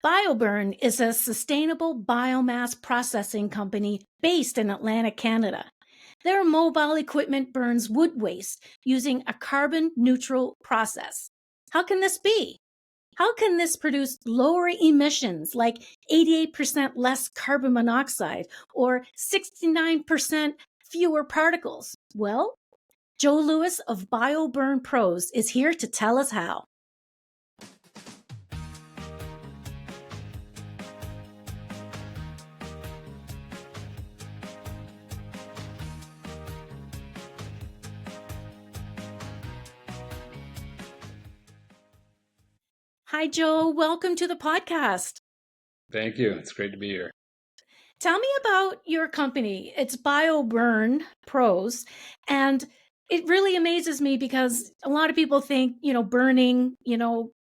BioBurn is a sustainable biomass processing company based in Atlantic, Canada. Their mobile equipment burns wood waste using a carbon neutral process. How can this be? How can this produce lower emissions like 88% less carbon monoxide or 69% fewer particles? Well, Joe Lewis of BioBurn Pros is here to tell us how. Hi, Joe. Welcome to the podcast. Thank you. It's great to be here. Tell me about your company. It's BioBurn Pros, and it really amazes me because a lot of people think, burning,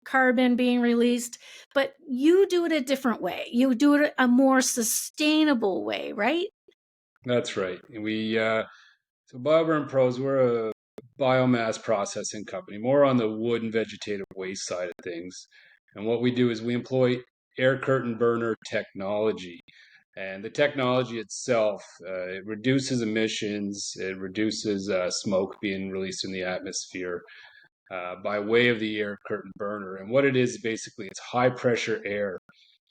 carbon being released, but you do it a different way. You do it a more sustainable way, right? That's right. So BioBurn Pros, we're a biomass processing company, more on the wood and vegetative waste side of things. And what we do is we employ air curtain burner technology. And the technology itself, it reduces emissions, it reduces smoke being released in the atmosphere by way of the air curtain burner. And what it is basically, it's high pressure air.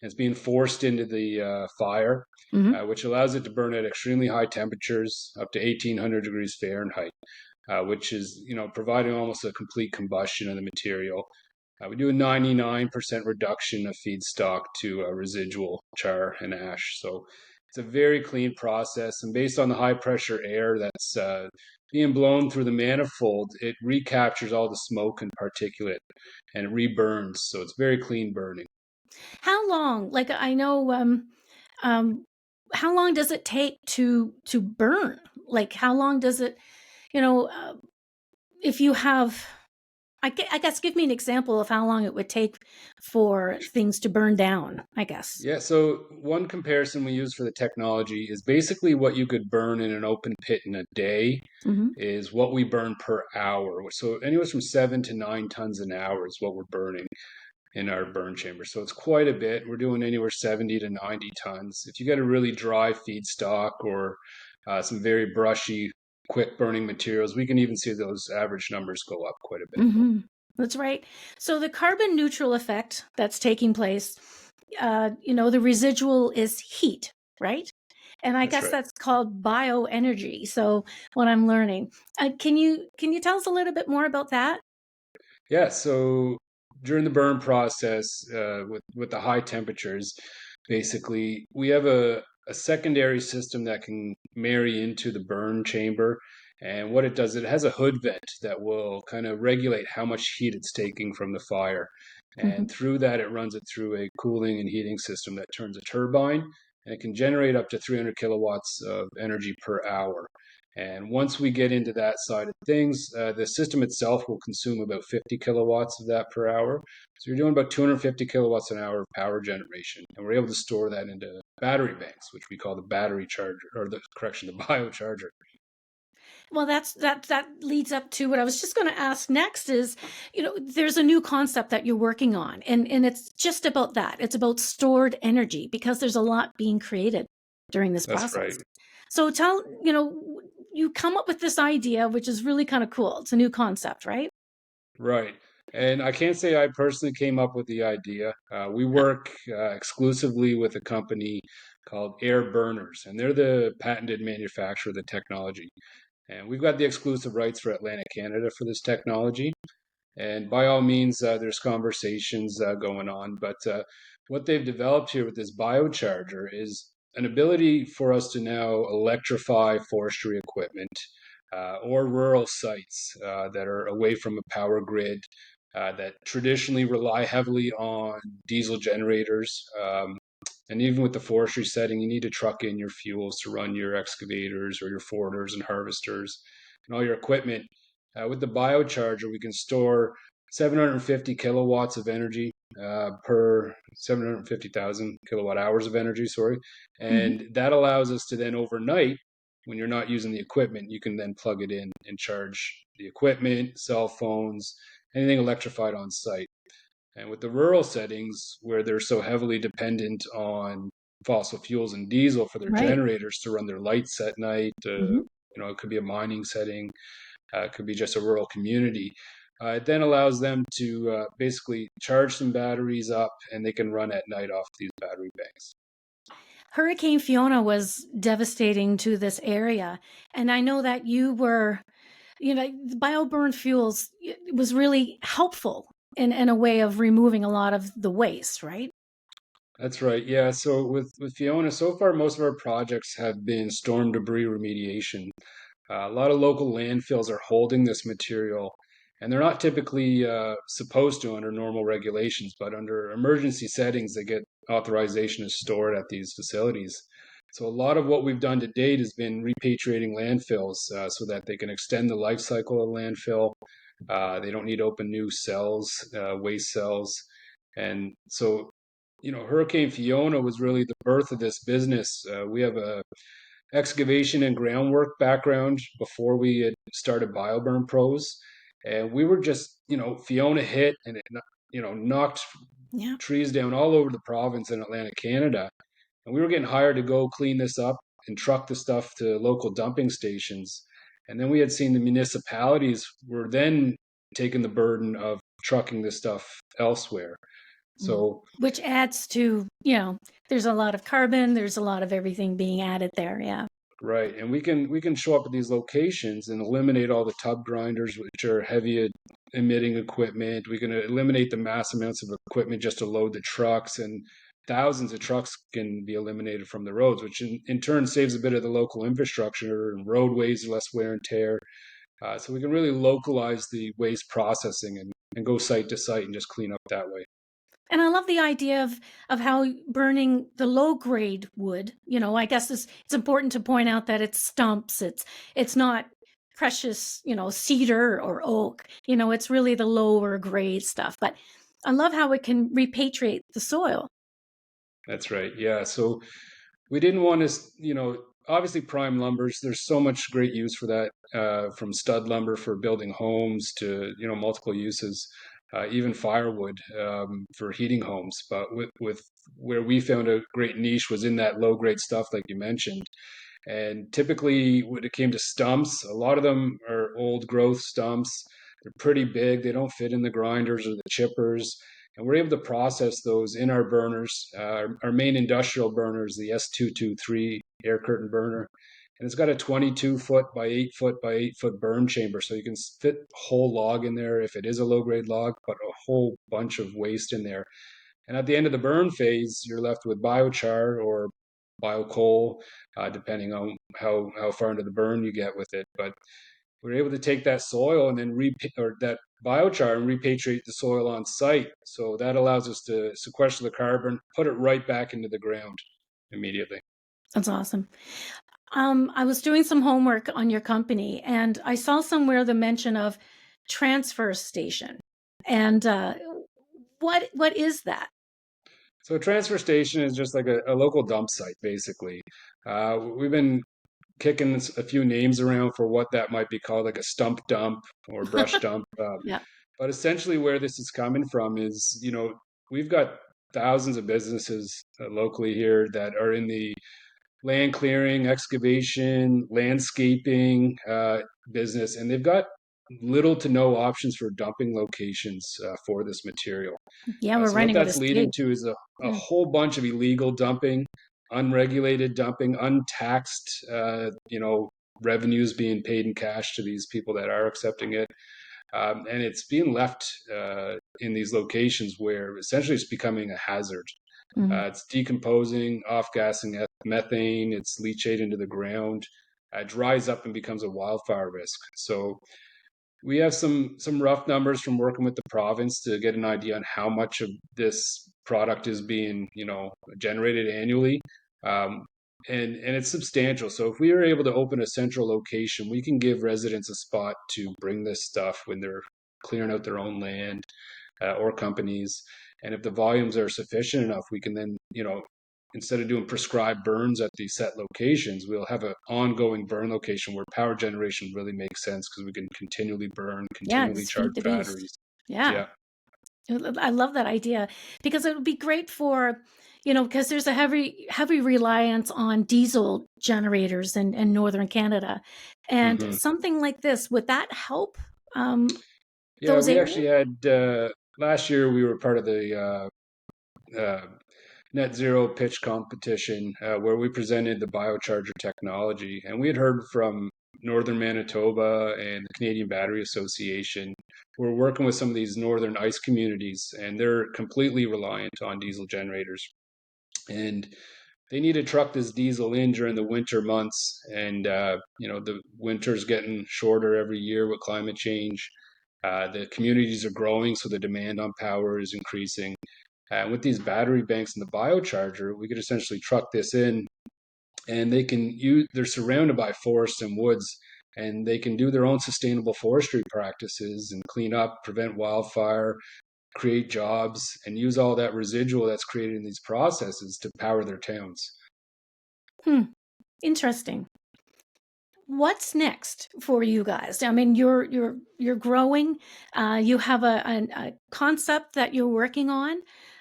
It's being forced into the fire, Mm-hmm. which allows it to burn at extremely high temperatures, up to 1800 degrees Fahrenheit, which is, providing almost a complete combustion of the material. We do a 99% reduction of feedstock to residual char and ash. So it's a very clean process. And based on the high pressure air that's being blown through the manifold, it recaptures all the smoke and particulate and it reburns. So it's very clean burning. How long? Like I know, how long does it take to burn? Like how long does it, you know, uh, if you have I guess give me an example of how long it would take for things to burn down, I guess. Yeah, so one comparison we use for the technology is basically what you could burn in an open pit in a day Hmm. is what we burn per hour. So anywhere from 7 to 9 tons an hour is what we're burning in our burn chamber. So it's quite a bit. We're doing anywhere 70 to 90 tons. If you get a really dry feedstock or some very brushy, quick burning materials, we can even see those average numbers go up quite a bit. Hmm. That's right. So the carbon neutral effect that's taking place, the residual is heat, right? And I That's guess right. that's called bioenergy. So what I'm learning, can you tell us a little bit more about that? Yeah, so during the burn process, with the high temperatures, basically we have a secondary system that can marry into the burn chamber. And what it does, it has a hood vent that will kind of regulate how much heat it's taking from the fire. And Hmm. through that, it runs it through a cooling and heating system that turns a turbine, and it can generate up to 300 kilowatts of energy per hour. And once we get into that side of things, the system itself will consume about 50 kilowatts of that per hour. So you're doing about 250 kilowatts an hour of power generation. And we're able to store that into battery banks, which we call the battery charger, or the biocharger. Well, that leads up to what I was just going to ask next is, there's a new concept that you're working on, and it's just about that. It's about stored energy because there's a lot being created during this That's process. right. So you come up with this idea, which is really kind of cool. It's a new concept, right? Right. And I can't say I personally came up with the idea. We work exclusively with a company called Air Burners, and they're the patented manufacturer of the technology. And we've got the exclusive rights for Atlantic Canada for this technology. And by all means, there's conversations going on. But what they've developed here with this biocharger is an ability for us to now electrify forestry equipment or rural sites that are away from a power grid that traditionally rely heavily on diesel generators. And even with the forestry setting, you need to truck in your fuels to run your excavators or your forwarders and harvesters and all your equipment. With the biocharger, we can store 750 kilowatts of energy per 750,000 kilowatt hours of energy, sorry. Hmm. And that allows us to then overnight, when you're not using the equipment, you can then plug it in and charge the equipment, cell phones, anything electrified on site. And with the rural settings where they're so heavily dependent on fossil fuels and diesel for their Right. generators to run their lights at night, Hmm. it could be a mining setting, it could be just a rural community. It then allows them to basically charge some batteries up and they can run at night off these battery banks. Hurricane Fiona was devastating to this area. And I know that the BioBurn fuels was really helpful in a way of removing a lot of the waste, right? That's right. Yeah. So with Fiona, so far most of our projects have been storm debris remediation. A lot of local landfills are holding this material, and they're not typically supposed to under normal regulations, but under emergency settings, they get authorization to store it at these facilities. So a lot of what we've done to date has been repatriating landfills so that they can extend the life cycle of landfill. They don't need to open new cells, waste cells. And so, Hurricane Fiona was really the birth of this business. We have a excavation and groundwork background before we had started BioBurn Pros. And we were just, Fiona hit and it, knocked Yeah. trees down all over the province in Atlantic Canada. And we were getting hired to go clean this up and truck the stuff to local dumping stations. And then we had seen the municipalities were then taking the burden of trucking this stuff elsewhere. Mm. So Which adds to, there's a lot of carbon, there's a lot of everything being added there. Yeah. right, and we can show up at these locations and eliminate all the tub grinders, which are heavy emitting equipment. We can eliminate the mass amounts of equipment just to load the trucks, and thousands of trucks can be eliminated from the roads, which in turn saves a bit of the local infrastructure and roadways, less wear and tear. So we can really localize the waste processing and go site to site and just clean up that way. And I love the idea of how burning the low grade wood, I guess it's important to point out that it's stumps. It's not precious, cedar or oak. It's really the lower grade stuff. But I love how it can repatriate the soil. That's right. Yeah. So we didn't want to, obviously prime lumbers. There's so much great use for that, from stud lumber for building homes to multiple uses, even firewood for heating homes. But with where we found a great niche was in that low grade stuff, like you mentioned. And typically, when it came to stumps, a lot of them are old growth stumps. They're pretty big. They don't fit in the grinders or the chippers. And we're able to process those in our burners. Our main industrial burner is the S223 air curtain burner. And it's got a 22-foot by 8-foot by 8-foot burn chamber. So you can fit a whole log in there if it is a low grade log, but a whole bunch of waste in there. And at the end of the burn phase, you're left with biochar or biocoal, depending on how far into the burn you get with it. But we're able to take that soil and then or that biochar and repatriate the soil on site. So that allows us to sequester the carbon, put it right back into the ground immediately. That's awesome. I was doing some homework on your company and I saw somewhere the mention of transfer station. And what is that? So a transfer station is just like a local dump site, basically. We've been kicking a few names around for what that might be called, like a stump dump or brush dump. Yeah. But essentially, where this is coming from is, we've got thousands of businesses locally here that are in the land clearing, excavation, landscaping business, and they've got little to no options for dumping locations for this material. Yeah, we're So what running out of that's leading space. to is a Yeah. whole bunch of illegal dumping, unregulated dumping, untaxed, revenues being paid in cash to these people that are accepting it. And it's being left in these locations where essentially it's becoming a hazard. Mhm. It's decomposing, off-gassing methane, it's leachate into the ground, dries up and becomes a wildfire risk. So we have some rough numbers from working with the province to get an idea on how much of this product is being, generated annually. Um, and it's substantial. So if we are able to open a central location, we can give residents a spot to bring this stuff when they're clearing out their own land, or companies. And if the volumes are sufficient enough, we can then, instead of doing prescribed burns at these set locations, we'll have an ongoing burn location where power generation really makes sense because we can continually burn, Yeah, continually just charge feed the beast. batteries. Yeah. Yeah. I love that idea because it would be great for, because there's a heavy reliance on diesel generators in northern Canada, and Hmm. something like this, would that help um, Yeah, those we areas? actually had last year we were part of the net zero pitch competition where we presented the biocharger technology, and we had heard from northern Manitoba and the Canadian Battery Association. We're working with some of these northern ice communities, and they're completely reliant on diesel generators. And they need to truck this diesel in during the winter months, and the winter's getting shorter every year with climate change. The communities are growing, so the demand on power is increasing. And with these battery banks and the biocharger, we could essentially truck this in, and they can use. They're surrounded by forests and woods, and they can do their own sustainable forestry practices and clean up, prevent wildfire, create jobs, and use all that residual that's created in these processes to power their towns. Hmm, interesting. What's next for you guys? I mean, you're growing. You have a concept that you're working on.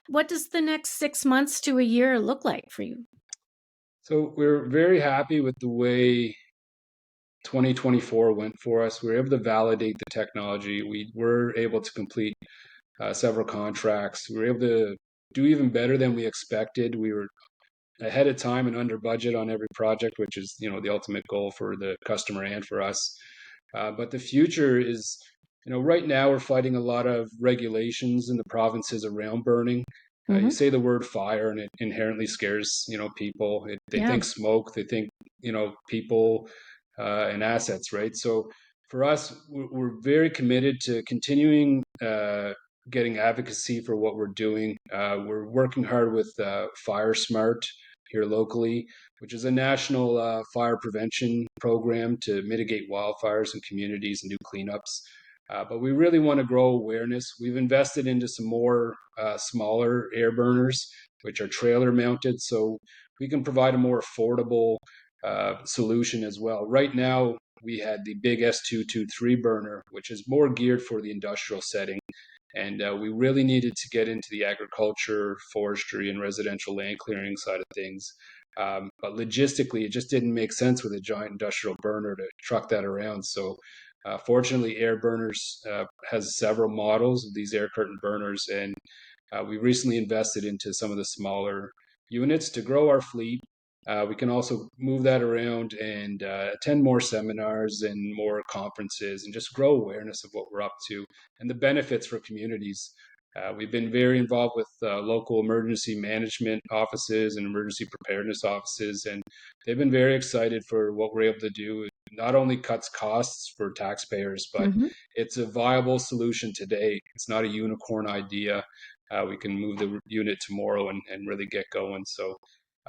What does the next 6 months to a year look like for you? So we're very happy with the way 2024 went for us. We were able to validate the technology. We were able to complete several contracts. We were able to do even better than we expected. We were ahead of time and under budget on every project, which is the ultimate goal for the customer and for us. But the future is, right now we're fighting a lot of regulations in the provinces around burning. You Hmm. say the word fire, and it inherently scares people. They Yeah. think smoke, they think people and assets, right? So for us, we're very committed to continuing getting advocacy for what we're doing. We're working hard with Fire Smart here locally, which is a national fire prevention program to mitigate wildfires in communities and do cleanups. But we really want to grow awareness. We've invested into some more smaller air burners, which are trailer mounted, so we can provide a more affordable solution as well. Right now, we had the big S223 burner, which is more geared for the industrial setting. And we really needed to get into the agriculture, forestry, and residential land clearing side of things. But logistically, it just didn't make sense with a giant industrial burner to truck that around. So, fortunately, Air Burners has several models of these air curtain burners, and we recently invested into some of the smaller units to grow our fleet. We can also move that around and attend more seminars and more conferences and just grow awareness of what we're up to and the benefits for communities. We've been very involved with local emergency management offices and emergency preparedness offices, and they've been very excited for what we're able to do. It not only cuts costs for taxpayers, but Hmm. it's a viable solution today. It's not a unicorn idea. We can move the unit tomorrow and really get going. So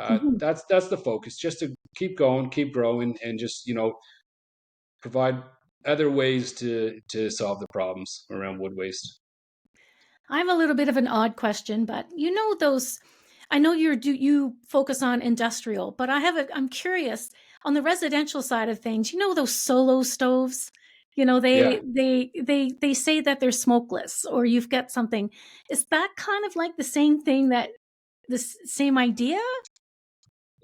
Hmm. that's the focus, just to keep going, keep growing, and just provide other ways to solve the problems around wood waste. I have a little bit of an odd question, but those. I know you focus on industrial, but I'm curious on the residential side of things. Those solo stoves. Yeah, They say that they're smokeless, or you've got something. Is that kind of like the same thing, that the same idea?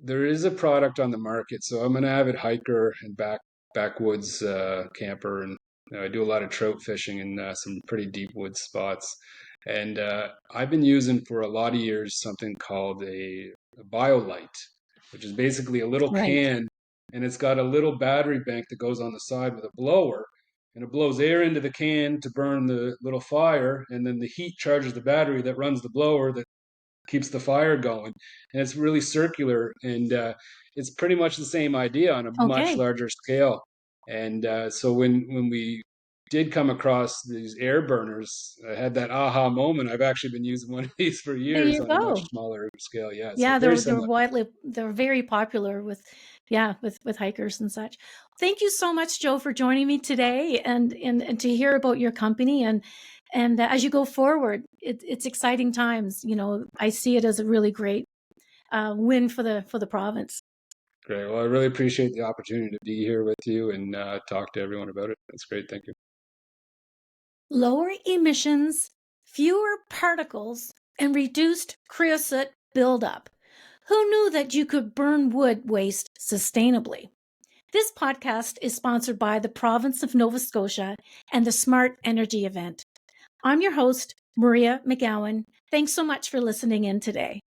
there is a product on the market. So I'm an avid hiker and backwoods camper, and I do a lot of trout fishing in some pretty deep wood spots. And I've been using for a lot of years something called a BioLite, which is basically a little Right. can, and it's got a little battery bank that goes on the side with a blower, and it blows air into the can to burn the little fire, and then the heat charges the battery that runs the blower that keeps the fire going. And it's really circular, and it's pretty much the same idea on a much Okay. larger scale. And so when we did come across these air burners, I had that aha moment. I've actually been using one of these for There years you on a much go. smaller scale. Yeah, so Yeah, very they're similar. very popular with, yeah, with hikers and such. Thank you so much, Joe, for joining me today, and to hear about your company, and as you go forward, it's exciting times. I see it as a really great win for the province. Great. Well, I really appreciate the opportunity to be here with you and talk to everyone about it. That's great. Thank you. Lower emissions fewer particles, and reduced creosote buildup. Who knew that you could burn wood waste sustainably? This podcast is sponsored by the province of Nova Scotia and the Smart Energy event. I'm your host, Maria McGowan. Thanks so much for listening in today.